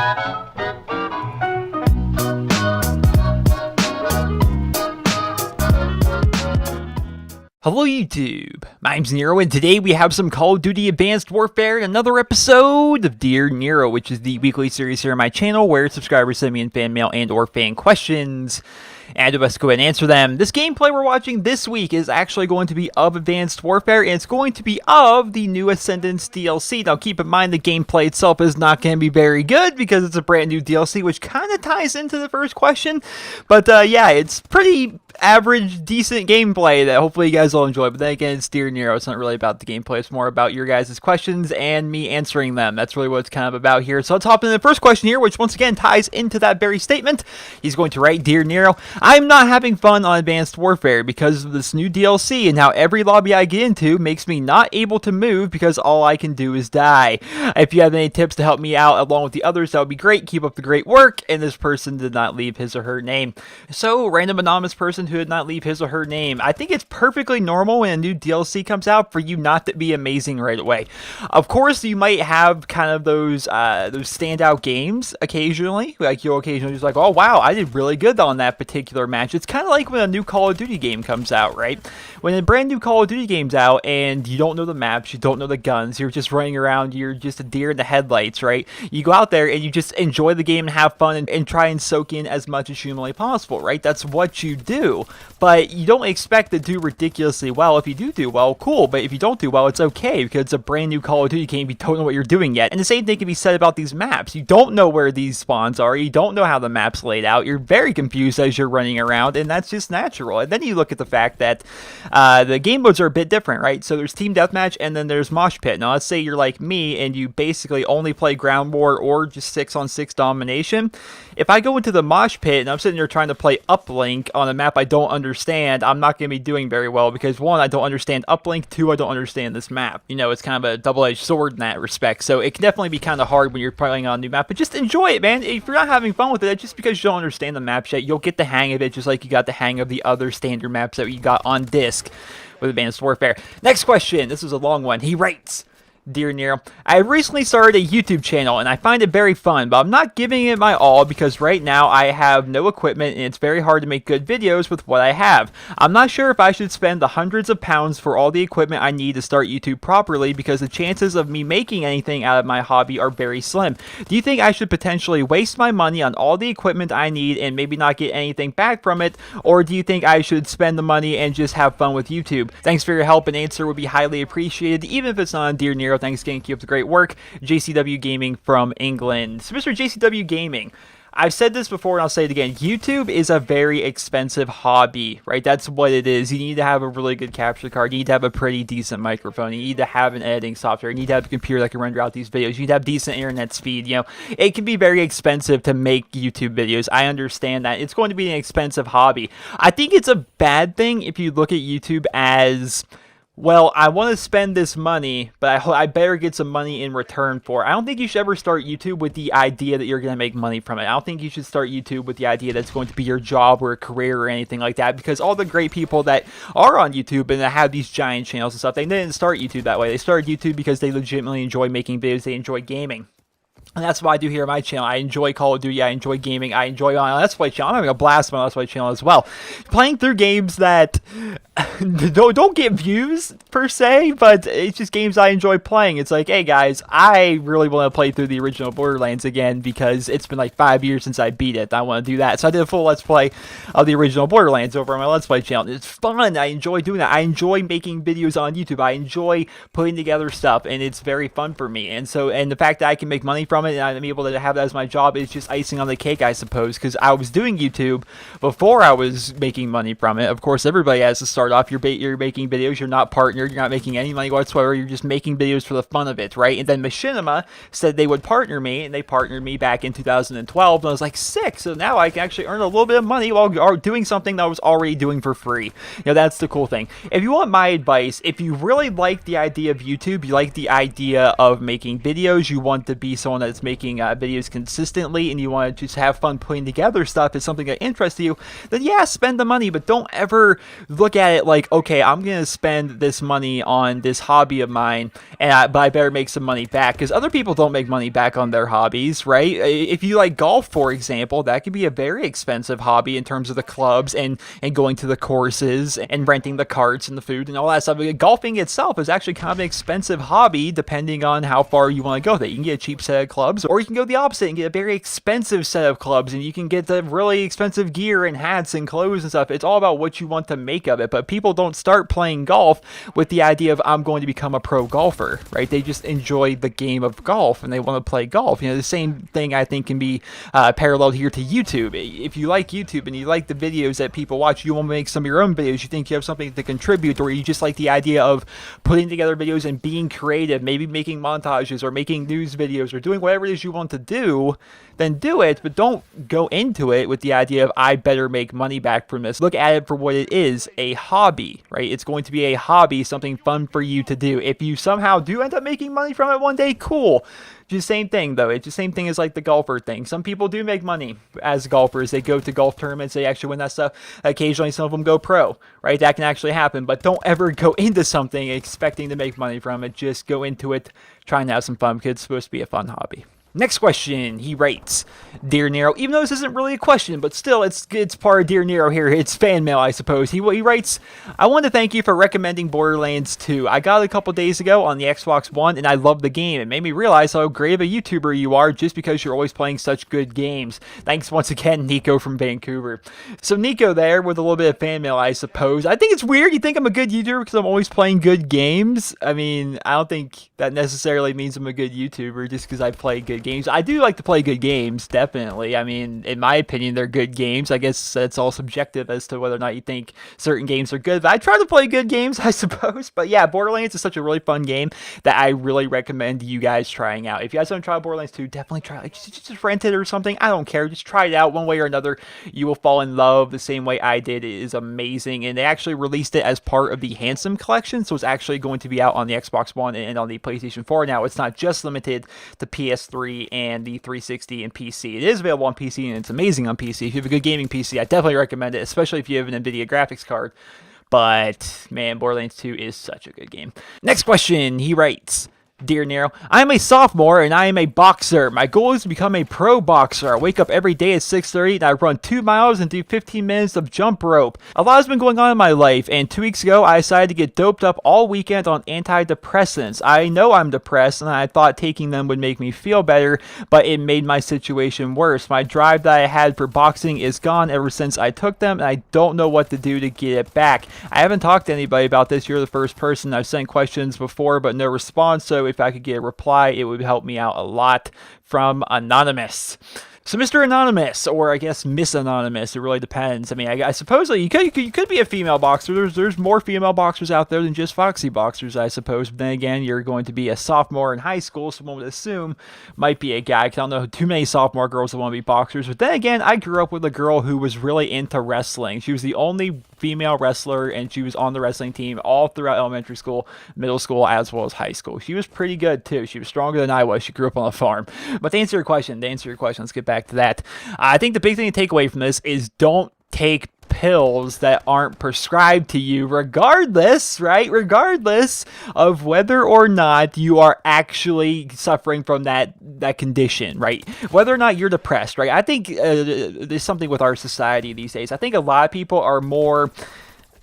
Hello YouTube, my name's Nero, and today we have some Call of Duty Advanced Warfare and another episode of Dear Nero, which is the weekly series here on my channel where subscribers send me in fan mail and or fan questions, and I do best go ahead and answer them. This gameplay we're watching this week is actually going to be of Advanced Warfare, and it's going to be of the new Ascendance DLC. Now keep in mind the gameplay itself is not going to be very good because it's a brand new DLC, which kind of ties into the first question, but yeah, it's pretty average, decent gameplay that hopefully you guys will enjoy. But then again, it's Dear Nero. It's not really about the gameplay. It's more about your guys' questions and me answering them. That's really what it's kind of about here. So let's hop into the first question here, which once again ties into that very statement. He's going to write, Dear Nero, I'm not having fun on Advanced Warfare because of this new DLC and how every lobby I get into makes me not able to move because all I can do is die. If you have any tips to help me out along with the others, that would be great. Keep up the great work. And this person did not leave his or her name. So, random anonymous person who did not leave his or her name. I think it's perfectly normal when a new DLC comes out for you not to be amazing right away. Of course, you might have kind of those standout games occasionally. Like you'll occasionally just like, oh wow, I did really good on that particular match. It's kind of like when a new Call of Duty game comes out, right? When a brand new Call of Duty game's out and you don't know the maps, you don't know the guns, you're just running around, you're just a deer in the headlights, right? You go out there and you just enjoy the game and have fun and try and soak in as much as humanly possible, right? That's what you do. But you don't expect to do ridiculously well. If you do well, cool. But if you don't do well, it's okay because it's a brand new Call of Duty game. You don't know what you're doing yet. And the same thing can be said about these maps. You don't know where these spawns are. You don't know how the map's laid out. You're very confused as you're running around, and that's just natural. And then you look at the fact that the game modes are a bit different, right? So there's Team Deathmatch, and then there's Mosh Pit. Now, let's say you're like me, and you basically only play Ground War or just 6-on-6 domination. If I go into the Mosh Pit, and I'm sitting there trying to play Uplink on a map I don't understand, I'm not going to be doing very well because, one, I don't understand Uplink, two, I don't understand this map. You know, it's kind of a double-edged sword in that respect, so it can definitely be kind of hard when you're playing on a new map, but just enjoy it, man. If you're not having fun with it, just because you don't understand the maps yet, you'll get the hang of it just like you got the hang of the other standard maps that you got on disc with Advanced Warfare. Next question. This is a long one. He writes, Dear Nero, I recently started a YouTube channel and I find it very fun, but I'm not giving it my all because right now I have no equipment and it's very hard to make good videos with what I have. I'm not sure if I should spend the hundreds of pounds for all the equipment I need to start YouTube properly because the chances of me making anything out of my hobby are very slim. Do you think I should potentially waste my money on all the equipment I need and maybe not get anything back from it, or do you think I should spend the money and just have fun with YouTube? Thanks for your help, and answer would be highly appreciated, even if it's not on Dear Nero. Thanks again, keep up the great work. JCW Gaming from England. So Mr. JCW Gaming, I've said this before and I'll say it again. YouTube is a very expensive hobby, right? That's what it is. You need to have a really good capture card. You need to have a pretty decent microphone. You need to have an editing software. You need to have a computer that can render out these videos. You need to have decent internet speed. You know, it can be very expensive to make YouTube videos. I understand that. It's going to be an expensive hobby. I think it's a bad thing if you look at YouTube as, well, I want to spend this money, but I better get some money in return for it. I don't think you should ever start YouTube with the idea that you're going to make money from it. I don't think you should start YouTube with the idea that it's going to be your job or a career or anything like that, because all the great people that are on YouTube and that have these giant channels and stuff, they didn't start YouTube that way. They started YouTube because they legitimately enjoy making videos. They enjoy gaming. And that's what I do here on my channel. I enjoy Call of Duty, I enjoy gaming, I enjoy my Let's Play channel. I'm having a blast on my Let's Play channel as well. Playing through games that don't get views, per se, but it's just games I enjoy playing. It's like, hey guys, I really want to play through the original Borderlands again because it's been like 5 years since I beat it. I want to do that. So I did a full Let's Play of the original Borderlands over on my Let's Play channel. It's fun. I enjoy doing that. I enjoy making videos on YouTube. I enjoy putting together stuff, and it's very fun for me. And the fact that I can make money from it and I'm able to have that as my job is just icing on the cake, I suppose, because I was doing YouTube before I was making money from it. Of course, everybody has to start off. You're making videos, you're not partnered, you're not making any money whatsoever, you're just making videos for the fun of it, right? And then Machinima said they would partner me, and they partnered me back in 2012, and I was like, sick, so now I can actually earn a little bit of money while doing something that I was already doing for free. You know, that's the cool thing. If you want my advice, if you really like the idea of YouTube, you like the idea of making videos, you want to be someone that's making videos consistently, and you want to just have fun putting together stuff is something that interests you, then yeah, spend the money, but don't ever look at it like, okay, I'm going to spend this money on this hobby of mine, but I better make some money back, because other people don't make money back on their hobbies, right? If you like golf, for example, that could be a very expensive hobby in terms of the clubs and going to the courses and renting the carts and the food and all that stuff. Golfing itself is actually kind of an expensive hobby depending on how far you want to go with it. You can get a cheap set of clubs, or you can go the opposite and get a very expensive set of clubs, and you can get the really expensive gear and hats and clothes and stuff. It's all about what you want to make of it. But people don't start playing golf with the idea of, I'm going to become a pro golfer, right? They just enjoy the game of golf and they want to play golf. The same thing I think can be paralleled here to YouTube. If you like YouTube and you like the videos that people watch, you want to make some of your own videos, you think you have something to contribute, or you just like the idea of putting together videos and being creative, maybe making montages or making news videos or doing whatever it is you want to do, then do it, but don't go into it with the idea of, I better make money back from this. Look at it for what it is, a hobby, right? It's going to be a hobby, something fun for you to do. If you somehow do end up making money from it one day, cool. Just same thing, though. It's the same thing as like the golfer thing. Some people do make money as golfers. They go to golf tournaments. They actually win that stuff. Occasionally, some of them go pro, right? That can actually happen. But don't ever go into something expecting to make money from it. Just go into it trying to have some fun, because it's supposed to be a fun hobby. Next question, he writes, Dear Nero, even though this isn't really a question, but still, it's part of Dear Nero here. It's fan mail, I suppose. He writes, I want to thank you for recommending Borderlands 2. I got it a couple days ago on the Xbox One, and I love the game. It made me realize how great of a YouTuber you are just because you're always playing such good games. Thanks once again, Nico from Vancouver. So Nico there with a little bit of fan mail, I suppose. I think it's weird you think I'm a good YouTuber because I'm always playing good games. I mean, I don't think that necessarily means I'm a good YouTuber just because I play good games. I do like to play good games, definitely. I mean, in my opinion, they're good games. I guess that's all subjective as to whether or not you think certain games are good. But I try to play good games, I suppose. But yeah, Borderlands is such a really fun game that I really recommend you guys trying out. If you guys haven't tried Borderlands 2, definitely try it. Just rent it or something. I don't care. Just try it out one way or another. You will fall in love the same way I did. It is amazing. And they actually released it as part of the Handsome Collection. So it's actually going to be out on the Xbox One and on the PlayStation 4 now. It's not just limited to PS3 and the 360 and PC. It is available on PC, and it's amazing on PC. If you have a good gaming PC, I definitely recommend it, especially if you have an NVIDIA graphics card. But, man, Borderlands 2 is such a good game. Next question, he writes, Dear Nero, I am a sophomore and I am a boxer. My goal is to become a pro boxer. I wake up every day at 6:30 and I run 2 miles and do 15 minutes of jump rope. A lot has been going on in my life, and 2 weeks ago I decided to get doped up all weekend on antidepressants. I know I'm depressed and I thought taking them would make me feel better, but it made my situation worse. My drive that I had for boxing is gone ever since I took them, and I don't know what to do to get it back. I haven't talked to anybody about this. You're the first person. I've sent questions before, but no response, so if I could get a reply, it would help me out a lot. From Anonymous. So Mr. Anonymous, or I guess Miss Anonymous, it really depends. I mean, I suppose you could be a female boxer. There's more female boxers out there than just foxy boxers, I suppose. But then again, you're going to be a sophomore in high school, so one would assume might be a guy. I don't know too many sophomore girls that want to be boxers. But then again, I grew up with a girl who was really into wrestling. She was the only female wrestler, and she was on the wrestling team all throughout elementary school, middle school, as well as high school. She was pretty good, too. She was stronger than I was. She grew up on a farm. But to answer your question, let's get back to that. I think the big thing to take away from this is don't take pills that aren't prescribed to you, regardless, right? Regardless of whether or not you are actually suffering from that condition, right? Whether or not you're depressed, right? I think there's something with our society these days. I think a lot of people are more...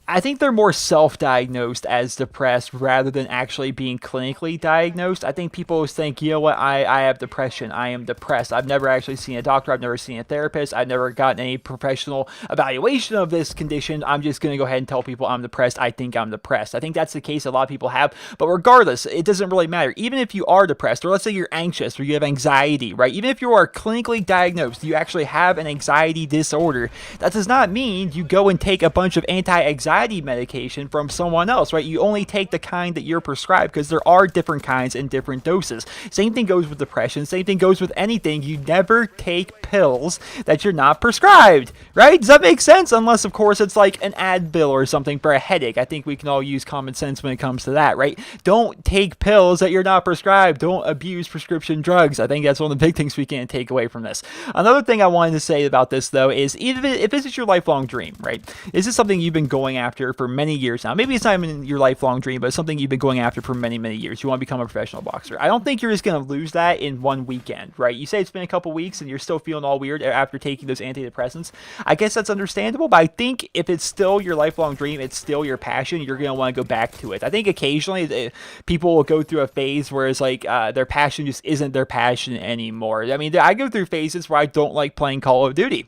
I think they're more self-diagnosed as depressed rather than actually being clinically diagnosed. I think people always think, you know what, I have depression. I am depressed. I've never actually seen a doctor. I've never seen a therapist. I've never gotten any professional evaluation of this condition. I'm just going to go ahead and tell people I'm depressed. I think I'm depressed. I think that's the case a lot of people have. But regardless, it doesn't really matter. Even if you are depressed, or let's say you're anxious or you have anxiety, right? Even if you are clinically diagnosed, you actually have an anxiety disorder, that does not mean you go and take a bunch of anti-anxiety medication from someone else, right? You only take the kind that you're prescribed, because there are different kinds and different doses. Same thing goes with depression. Same thing goes with anything. You never take pills that you're not prescribed, right? Does that make sense? Unless, of course, it's like an Advil or something for a headache. I think we can all use common sense when it comes to that, right? Don't take pills that you're not prescribed. Don't abuse prescription drugs. I think that's one of the big things we can take away from this. Another thing I wanted to say about this, though, is if this is your lifelong dream, right? Is this something you've been going after for many years now. Maybe it's not even your lifelong dream, but it's something you've been going after for many, many years. You want to become a professional boxer. I don't think you're just going to lose that in one weekend, right? You say it's been a couple weeks and you're still feeling all weird after taking those antidepressants. I guess that's understandable, but I think if it's still your lifelong dream, it's still your passion, you're going to want to go back to it. I think occasionally people will go through a phase where it's like their passion just isn't their passion anymore. I mean, I go through phases where I don't like playing Call of Duty.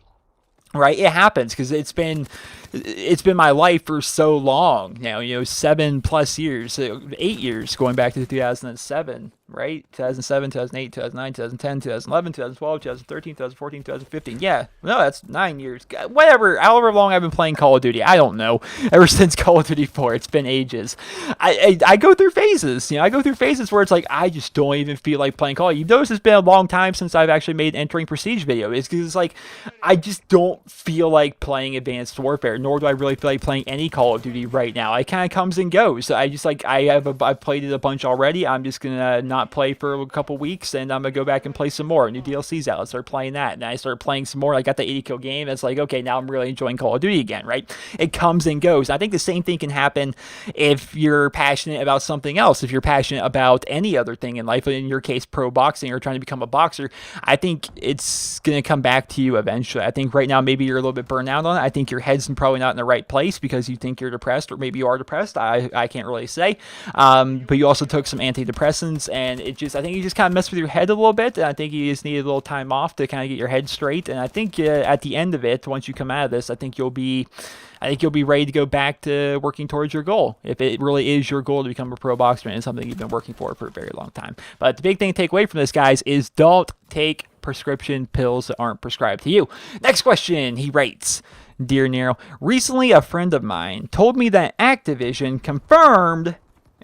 Right, it happens because it's been my life for so long now. 7+ years, 8 years, going back to 2007. Right, 2007, 2008, 2009, 2010, 2011, 2012, 2013, 2014, 2015. Yeah, no, that's 9 years. Whatever, however long I've been playing Call of Duty, I don't know. Ever since Call of Duty 4, it's been ages. I go through phases. I go through phases where it's like I just don't even feel like playing Call of Duty. You've noticed it's been a long time since I've actually made an Entering Prestige video. It's because it's like I just don't feel like playing Advanced Warfare, nor do I really feel like playing any Call of Duty right now. It kind of comes and goes. I've played it a bunch already. I'm just gonna not play for a couple weeks, and I'm gonna go back and play some more. New DLC's out. I start playing that, and I start playing some more. I got the 80 kill game. It's like, okay, now I'm really enjoying Call of Duty again, right? It comes and goes. I think the same thing can happen if you're passionate about something else. If you're passionate about any other thing in life, in your case, pro boxing or trying to become a boxer, I think it's gonna come back to you eventually. I think right now maybe you're a little bit burnt out on it. I think your head's probably not in the right place because you think you're depressed, or maybe you are depressed. I can't really say. But you also took some antidepressants, and I think you just kind of messed with your head a little bit, and I think you just need a little time off to kind of get your head straight. And I think at the end of it, once you come out of this, I think you'll be ready to go back to working towards your goal. If it really is your goal to become a pro boxer, and it's something you've been working for a very long time. But the big thing to take away from this, guys, is don't take prescription pills that aren't prescribed to you. Next question, he writes, Dear Nero, recently a friend of mine told me that Activision confirmed,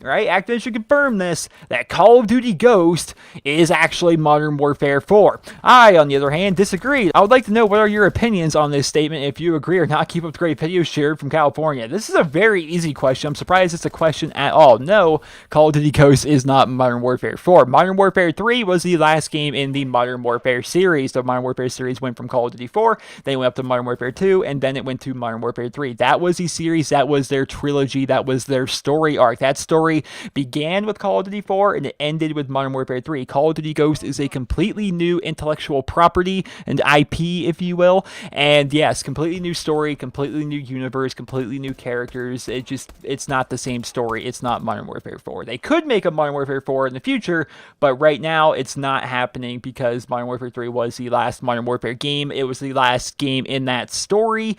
right? Activision confirmed this, that Call of Duty Ghost is actually Modern Warfare 4. I, on the other hand, disagree. I would like to know what are your opinions on this statement. If you agree or not, keep up the great videos shared from California. This is a very easy question. I'm surprised it's a question at all. No, Call of Duty Ghost is not Modern Warfare 4. Modern Warfare 3 was the last game in the Modern Warfare series. The Modern Warfare series went from Call of Duty 4, then it went up to Modern Warfare 2, and then it went to Modern Warfare 3. That was the series. That was their trilogy. That was their story arc. That story began with Call of Duty 4 and it ended with Modern Warfare 3. Call of Duty Ghost is a completely new intellectual property, and IP, if you will. And yes, completely new story, completely new universe, completely new characters. It's not the same story. It's not Modern Warfare 4. They could make a Modern Warfare 4 in the future, but right now it's not happening because Modern Warfare 3 was the last Modern Warfare game. It was the last game in that story.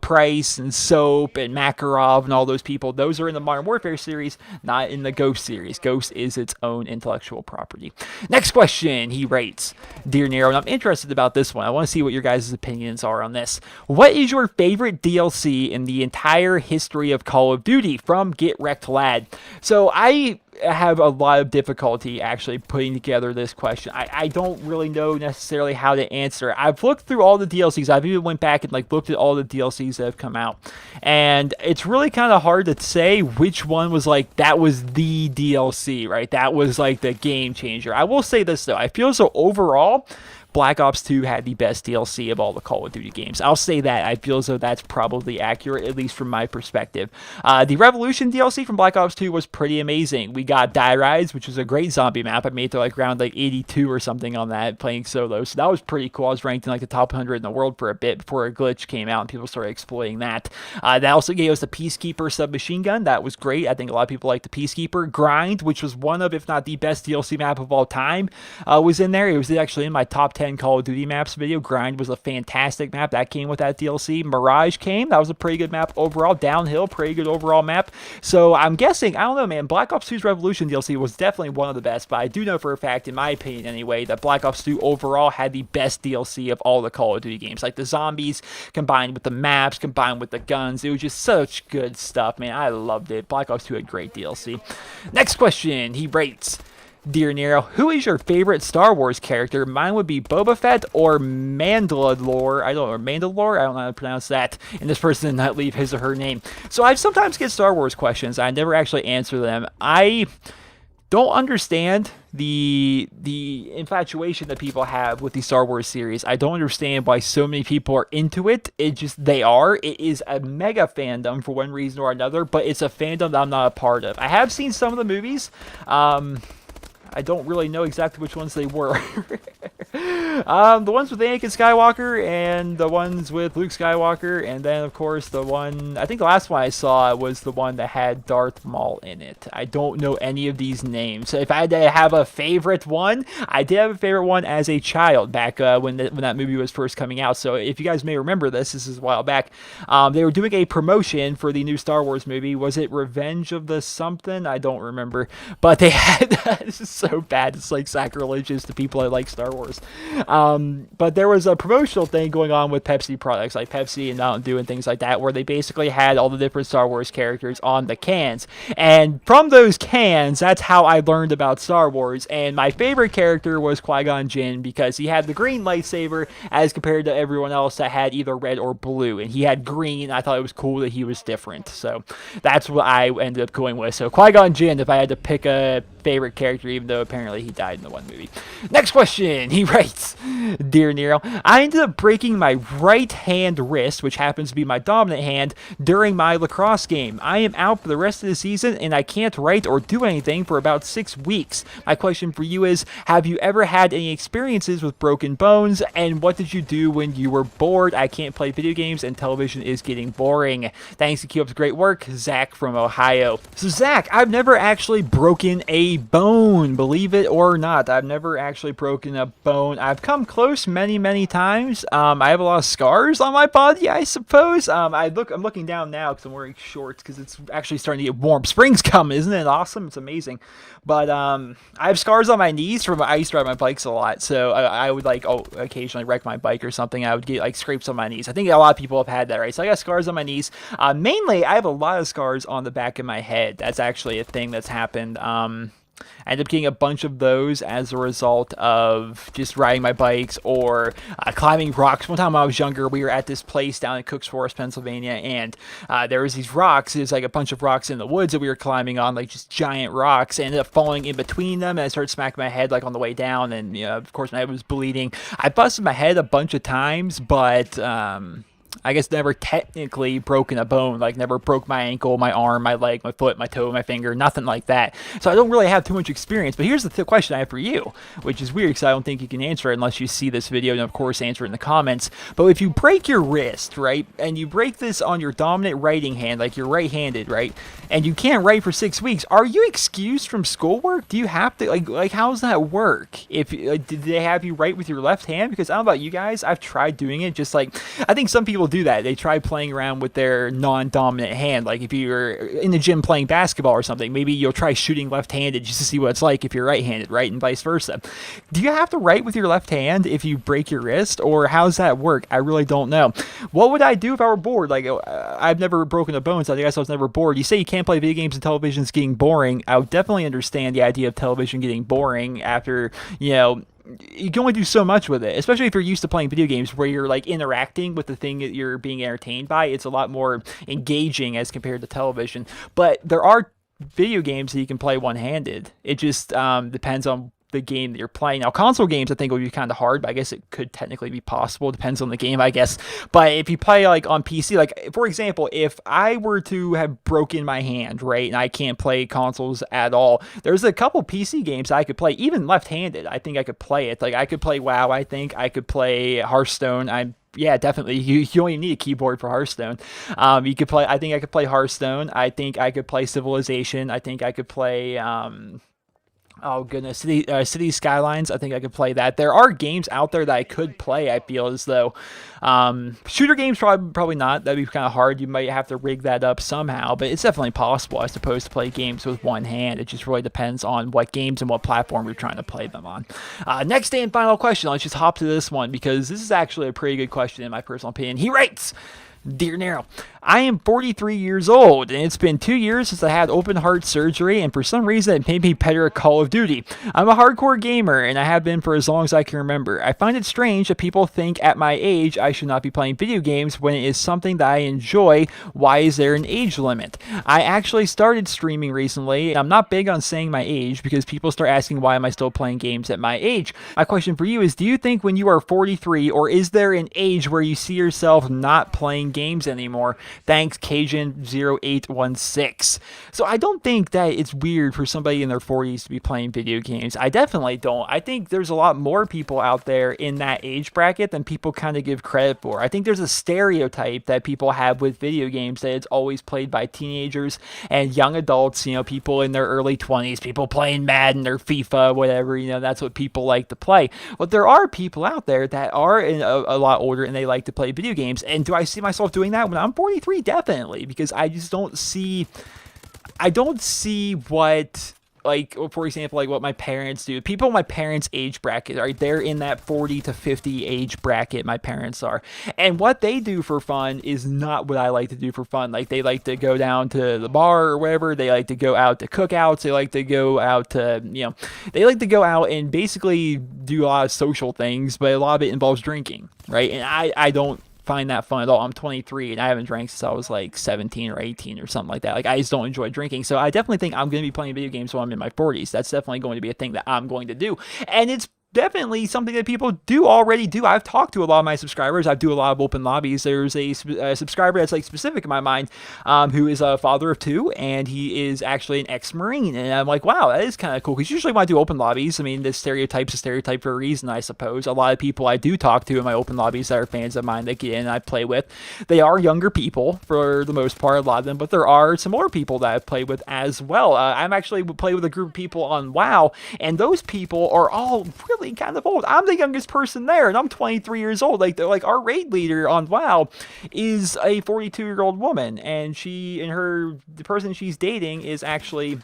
Price and Soap and Makarov and all those people, those are in the Modern Warfare series, not in the Ghost series. Ghost is its own intellectual property. Next question, he writes, Dear Nero, and I'm interested about this one. I want to see what your guys' opinions are on this. What is your favorite DLC in the entire history of Call of Duty? From Get Wrecked Lad. So I have a lot of difficulty actually putting together this question. I don't really know necessarily how to answer. I've looked through all the DLCs. I've even went back and looked at all the DLCs that have come out, and it's really kind of hard to say which one was that was the DLC, right? That was the game changer. I will say this though, I feel so overall Black Ops 2 had the best DLC of all the Call of Duty games. I'll say that. I feel as though that's probably accurate, at least from my perspective. The Revolution DLC from Black Ops 2 was pretty amazing. We got Die Rise, which was a great zombie map. I made it to around 82 or something on that, playing solo. So that was pretty cool. I was ranked in the top 100 in the world for a bit before a glitch came out and people started exploiting that. That also gave us the Peacekeeper submachine gun. That was great. I think a lot of people like the Peacekeeper. Grind, which was one of, if not the best DLC map of all time, was in there. It was actually in my top 10 Call of Duty maps video. Grind was a fantastic map. That came with that DLC. Mirage came. That was a pretty good map overall. Downhill, pretty good overall map. So I'm guessing, I don't know, man, Black Ops 2's Revolution DLC was definitely one of the best, but I do know for a fact, in my opinion anyway, that Black Ops 2 overall had the best DLC of all the Call of Duty games. The zombies combined with the maps, combined with the guns. It was just such good stuff, man. I loved it. Black Ops 2 had great DLC. Next question, he writes, Dear Nero, who is your favorite Star Wars character? Mine would be Boba Fett or Mandalore. I don't know how to pronounce that. And this person did not leave his or her name. So I sometimes get Star Wars questions. I never actually answer them. I don't understand the infatuation that people have with the Star Wars series. I don't understand why so many people are into it. They are. It is a mega fandom for one reason or another, but it's a fandom that I'm not a part of. I have seen some of the movies. I don't really know exactly which ones they were. The ones with Anakin Skywalker and the ones with Luke Skywalker, and then of course the one, I think the last one I saw was the one that had Darth Maul in it. I don't know any of these names. So if I had to have a favorite one, I did have a favorite one as a child back when that movie was first coming out. So if you guys may remember this is a while back. They were doing a promotion for the new Star Wars movie. Was it Revenge of the something? I don't remember. But they had this is so bad. It's like sacrilegious to people that like Star Wars. But there was a promotional thing going on with Pepsi products, like Pepsi and Mountain Dew and things like that, where they basically had all the different Star Wars characters on the cans. And from those cans, that's how I learned about Star Wars. And my favorite character was Qui-Gon Jinn, because he had the green lightsaber as compared to everyone else that had either red or blue. And he had green. I thought it was cool that he was different. So that's what I ended up going with. So Qui-Gon Jinn, if I had to pick a favorite character, even though apparently he died in the one movie. Next question. He writes, Dear Nero, I ended up breaking my right hand wrist, which happens to be my dominant hand, during my lacrosse game. I am out for the rest of the season, and I can't write or do anything for about 6 weeks. My question for you is, have you ever had any experiences with broken bones, and what did you do when you were bored? I can't play video games, and television is getting boring. Thanks, and keep up the great work. Zach from Ohio. So Zach, I've never actually broken a bone, believe it or not. I've never actually broken a bone. I've come close many times. I have a lot of scars on my body, I suppose. I'm looking down now because I'm wearing shorts because it's actually starting to get warm. Spring's coming, isn't it awesome? It's amazing. But I have scars on my knees from I used to ride my bikes a lot, so I would occasionally wreck my bike or something. I would get like scrapes on my knees. I think a lot of people have had that, right? So I got scars on my knees. Mainly, I have a lot of scars on the back of my head. That's actually a thing that's happened. I ended up getting a bunch of those as a result of just riding my bikes or climbing rocks. One time when I was younger, we were at this place down in Cooks Forest, Pennsylvania, and there was these rocks. It was like a bunch of rocks in the woods that we were climbing on, like just giant rocks. I ended up falling in between them, and I started smacking my head like on the way down, and of course my head was bleeding. I busted my head a bunch of times, but I guess never technically broken a bone, like never broke my ankle, my arm, my leg, my foot, my toe, my finger, nothing like that. So I don't really have too much experience, but here's the question I have for you, which is weird because I don't think you can answer it unless you see this video, and of course answer it in the comments. But if you break your wrist, right, and you break this on your dominant writing hand, like you're right-handed, right, and you can't write for 6 weeks, are you excused from schoolwork? Do you have to, like how does that work? If did they have you write with your left hand? Because I don't know about you guys, I've tried doing it, just like, I think some people do that. They try playing around with their non-dominant hand. Like if you're in the gym playing basketball or something, maybe you'll try shooting left-handed just to see what it's like if you're right-handed, right? And vice versa. Do you have to write with your left hand if you break your wrist, or how does that work? I really don't know. What would I do if I were bored? Like I've never broken a bone, so I guess I was never bored. You say you can't play video games and television's getting boring. I would definitely understand the idea of television getting boring after, you can only do so much with it, especially if you're used to playing video games where you're like interacting with the thing that you're being entertained by. It's a lot more engaging as compared to television. But there are video games that you can play one-handed. It just depends on the game that you're playing. Now, console games I think would be kind of hard, but I guess it could technically be possible. It depends on the game, I guess. But if you play like on PC, like for example, if I were to have broken my hand, right, and I can't play consoles at all, there's a couple PC games I could play, even left-handed. I think I could play it. Like I could play WoW. I think I could play Hearthstone. Yeah, definitely. You only need a keyboard for Hearthstone. You could play. I think I could play Hearthstone. I think I could play Civilization. I think I could play. Oh goodness, City Skylines. I think I could play that. There are games out there that I could play. I feel as though shooter games probably not. That'd be kind of hard. You might have to rig that up somehow, but it's definitely possible, I suppose, to play games with one hand. It just really depends on what games and what platform you're trying to play them on. Next and final question. Let's just hop to this one because this is actually a pretty good question in my personal opinion. He writes, Dear Nero, I am 43 years old, and it's been 2 years since I had open heart surgery, and for some reason it made me better at Call of Duty. I'm a hardcore gamer, and I have been for as long as I can remember. I find it strange that people think at my age I should not be playing video games when it is something that I enjoy. Why is there an age limit? I actually started streaming recently, and I'm not big on saying my age because people start asking why am I still playing games at my age. My question for you is, do you think when you are 43, or is there an age where you see yourself not playing games anymore? Thanks, Cajun0816. So I don't think that it's weird for somebody in their 40s to be playing video games. I definitely don't. I think there's a lot more people out there in that age bracket than people kind of give credit for. I think there's a stereotype that people have with video games that it's always played by teenagers and young adults, people in their early 20s, people playing Madden or FIFA, whatever, that's what people like to play. But there are people out there that are a lot older and they like to play video games. And do I see myself doing that when I'm 43? Definitely, because I just don't see what, like, for example, like what my parents do. People in my parents' age bracket, right? They're in that 40 to 50 age bracket, my parents are. And what they do for fun is not what I like to do for fun. Like, they like to go down to the bar or wherever. They like to go out to cookouts. They like to go out to, they like to go out and basically do a lot of social things, but a lot of it involves drinking, right? And I don't find that fun at all. I'm 23 and I haven't drank since I was like 17 or 18 or something like that. Like, I just don't enjoy drinking. So I definitely think I'm going to be playing video games when I'm in my 40s. That's definitely going to be a thing that I'm going to do. And it's definitely something that people already do. I've talked to a lot of my subscribers. I do a lot of open lobbies. There's a subscriber that's like specific in my mind, who is a father of 2, and he is actually an ex-Marine. And I'm like, wow, that is kind of cool. Because usually when I do open lobbies, I mean, this stereotype's a stereotype for a reason, I suppose. A lot of people I do talk to in my open lobbies that are fans of mine that get in and I play with, they are younger people for the most part, a lot of them, but there are some older people that I've played with as well. I'm actually play with a group of people on WoW, and those people are all really kind of old. I'm the youngest person there, and I'm 23 years old. Like, they're like, our raid leader on WoW is a 42-year-old woman, and the person she's dating is actually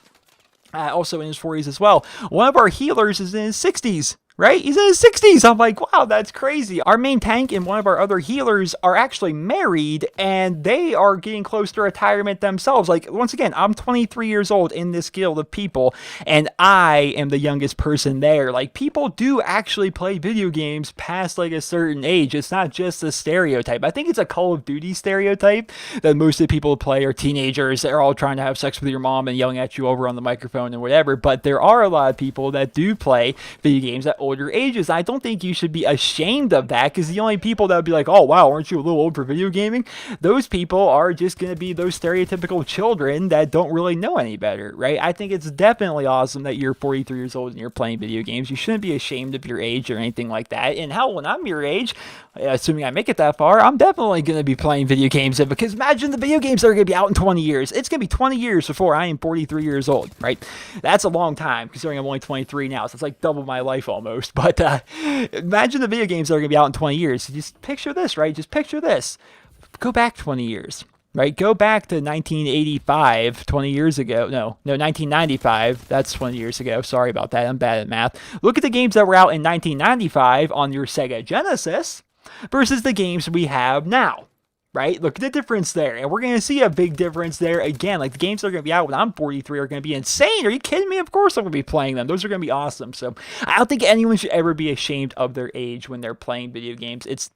also in his 40s as well. One of our healers is in his 60s. Right? He's in his 60s. I'm like, wow, that's crazy. Our main tank and one of our other healers are actually married, and they are getting close to retirement themselves. Like, once again, I'm 23 years old in this guild of people, and I am the youngest person there. Like, people do actually play video games past, like, a certain age. It's not just a stereotype. I think it's a Call of Duty stereotype that most of the people who play are teenagers. They're all trying to have sex with your mom and yelling at you over on the microphone and whatever. But there are a lot of people that do play video games at older ages. I don't think you should be ashamed of that, because the only people that would be like, oh wow, aren't you a little old for video gaming? Those people are just going to be those stereotypical children that don't really know any better, right? I think it's definitely awesome that you're 43 years old and you're playing video games. You shouldn't be ashamed of your age or anything like that. And hell, when I'm your age, assuming I make it that far, I'm definitely going to be playing video games, because imagine the video games that are going to be out in 20 years. It's going to be 20 years before I am 43 years old, right? That's a long time, considering I'm only 23 now, so it's like double my life almost. But imagine the video games that are going to be out in 20 years. Just picture this, right? Just picture this. Go back 20 years, right? Go back to 1985, 20 years ago. No, 1995. That's 20 years ago. Sorry about that. I'm bad at math. Look at the games that were out in 1995 on your Sega Genesis versus the games we have now. Right? Look at the difference there. And we're going to see a big difference there again. Like, the games that are going to be out when I'm 43 are going to be insane. Are you kidding me? Of course I'm going to be playing them. Those are going to be awesome. So I don't think anyone should ever be ashamed of their age when they're playing video games. It's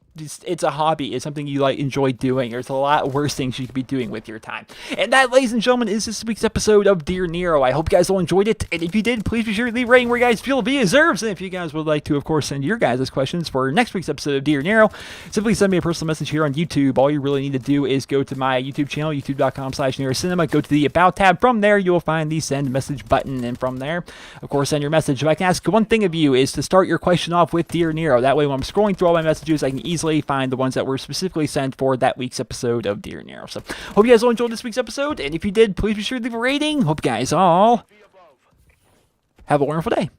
a hobby. It's something you enjoy doing. There's a lot worse things you could be doing with your time. And that, ladies and gentlemen, is this week's episode of Dear Nero. I hope you guys all enjoyed it. And if you did, please be sure to leave a rating where you guys feel it deserves. And if you guys would like to, of course, send your guys' questions for next week's episode of Dear Nero, simply send me a personal message here on YouTube. All you really need to do is go to my YouTube channel, youtube.com/NerosCinema. Go to the About tab. From there, you'll find the Send Message button. And from there, of course, send your message. If I can ask one thing of you, is to start your question off with Dear Nero. That way, when I'm scrolling through all my messages, I can easily find the ones that were specifically sent for that week's episode of Dear Nero. So, hope you guys all enjoyed this week's episode, and if you did, please be sure to leave a rating. Hope you guys all have a wonderful day.